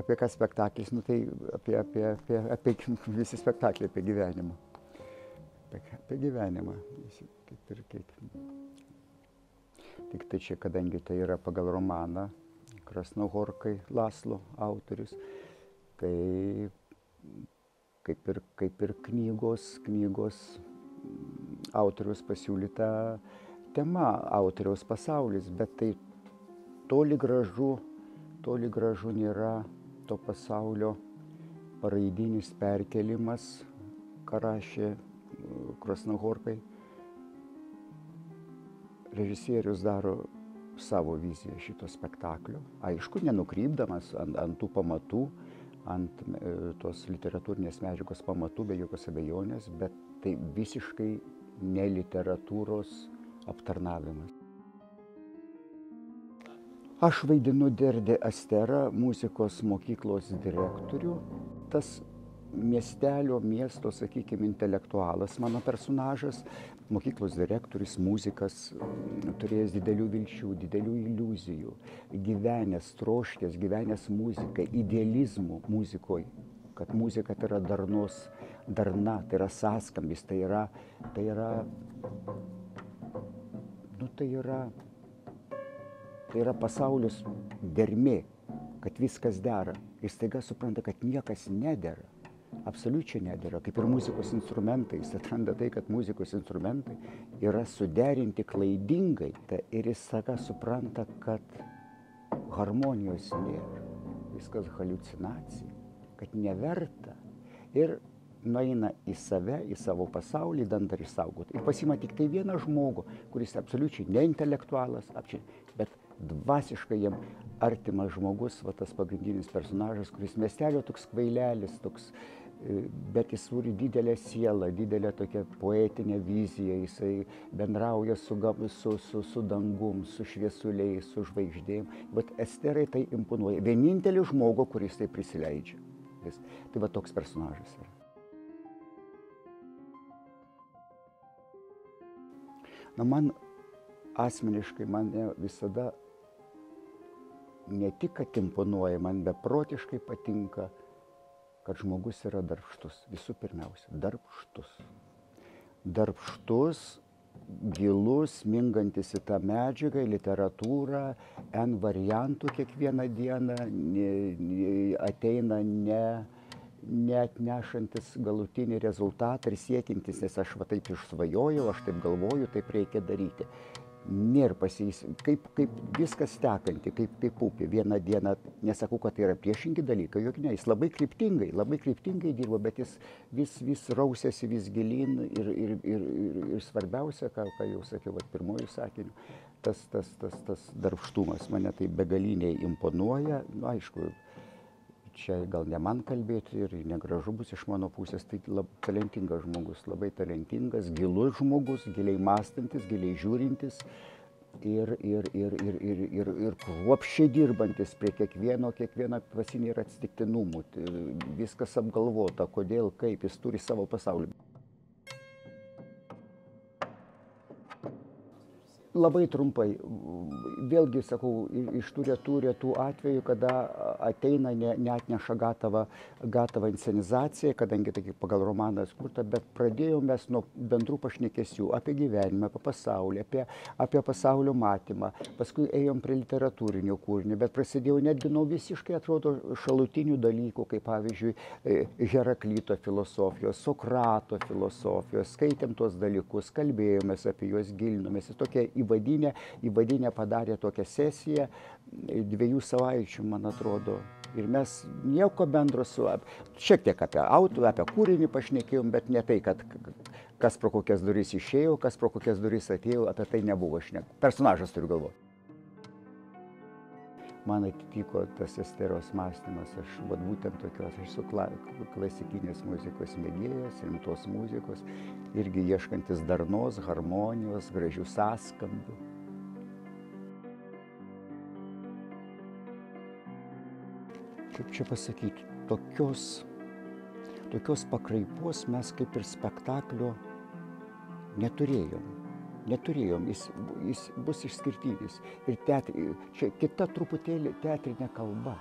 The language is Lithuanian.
Apie ką spektaklis, nu tai apie visi spektakliai apie gyvenimą. Apie gyvenimą. Kaip ir kaip. Tik tai čia, kadangi tai yra pagal romaną Krasnohorkai Laslo autorius, tai kaip ir knygos autoriaus pasiūlyta tema, autoriaus pasaulis, bet tai toli gražu nėra to pasaulio paraidinis perkelimas, ką rašė Krasnohorkai. Režisierius daro savo viziją šito spektaklio, aišku, nenukrypdamas ant tų pamatų, ant tos literatūrinės medžiagos pamatų, be jokios abejonės, bet tai visiškai ne literatūros aptarnavimas. Aš vaidinu Derdė Asterą, muzikos mokyklos direktorių. Tas miesto, sakykime, intelektualas mano personažas, mokyklos direktorius, muzikas, turėjęs didelių vilčių, didelių iliuzijų, gyvenęs, troškęs, gyvenęs muziką, idealizmų muzikoje, kad muzika tai yra darna, tai yra sąskambis, tai yra pasaulis dermė, kad viskas dera. Ir staiga supranta, kad niekas nedera. Absoliučiai nedera, kaip ir muzikos instrumentai. Jis atranda tai, kad muzikos instrumentai yra suderinti klaidingai. Ir jis staiga supranta, kad harmonijos nėra. Viskas haliucinacija, kad neverta. Ir nueina į save, į savo pasaulį, dar išsaugoti. Ir pasima tik tai vieną žmogų, kuris absoliučiai ne intelektualas, bet dvasiškai jam artimas žmogus, va tas pagrindinis personažas, kuris miestelio toks kvailelis, bet jis turi didelę sielą, didelę tokią poetinę viziją, jisai bendrauja su dangum, su šviesuliais, su žvaigždėm. Bet Esterai tai imponuoja. Vienintelį žmogų, kuris tai prisileidžia. Tai va toks personažas yra. Na, man asmeniškai mane visada ne tik, kad imponuoja, man beprotiškai patinka, kad žmogus yra darbštus. Visų pirmiausia, darbštus. Darbštus, gilus, mingantis į tą medžiagą, į literatūrą, N variantų kiekvieną dieną, ateina neatnešantis galutinį rezultatą ir siekintis, nes aš va taip išsvajojau, aš taip galvoju, taip reikia daryti. Nėra kaip viskas tekanti, kaip upė. Vieną dieną, nesakau, kad tai yra priešingi dalykai, juk ne, jis labai kryptingai dirbo, bet jis vis rausėsi vis gilyn ir svarbiausia, ką jau sakiau, pirmojų sakinių, tas darbštumas mane tai begaliniai imponuoja. Nu, aišku, čia gal ne man kalbėti ir negražu bus iš mano pusės, tai talentingas žmogus, labai talentingas, gilus žmogus, giliai mąstantis, giliai žiūrintis ir kruopščiai dirbantis prie kiekvieno pasinį ir atsitiktinumų. Viskas apgalvota, kodėl, kaip, jis turi savo pasaulį. Labai trumpai, vėlgi sakau, iš tų retų atvejų, kada ateina, neatneša gatavą inscenizaciją, kadangi tai pagal romaną skurta, bet pradėjome mes nuo bendrų pašnekesių apie gyvenimą, apie pasaulį, apie pasaulio matymą, paskui ėjom prie literatūrinio kūrinio, bet prasidėjo netgi nuo visiškai, atrodo, šalutinių dalykų, kaip pavyzdžiui Heraklito filosofijos, Sokrato filosofijos, skaitėm tuos dalykus, kalbėjomės apie juos, gilinomės, tokia įvadinę padarė tokią sesiją 2 savaičių, man atrodo. Ir mes nieko bendro šiek tiek apie kūrinį pašnekėjom, bet ne tai, kad kas pro kokias duris išėjo, kas pro kokias duris atėjo, apie tai nebuvo šnekų. Personažas turiu galvoti. Man atitiko tas Esteros mąstymas, aš būtent tokios, aš esu klasikinės muzikos mėgėjas, rimtos muzikos, irgi ieškantis darnos, harmonijos, gražių sąskambių. Kaip čia pasakyti, tokios pakraipos mes kaip ir spektaklio neturėjom. Jis bus išskirtinis. Ir čia kita truputėlį teatrinė kalba.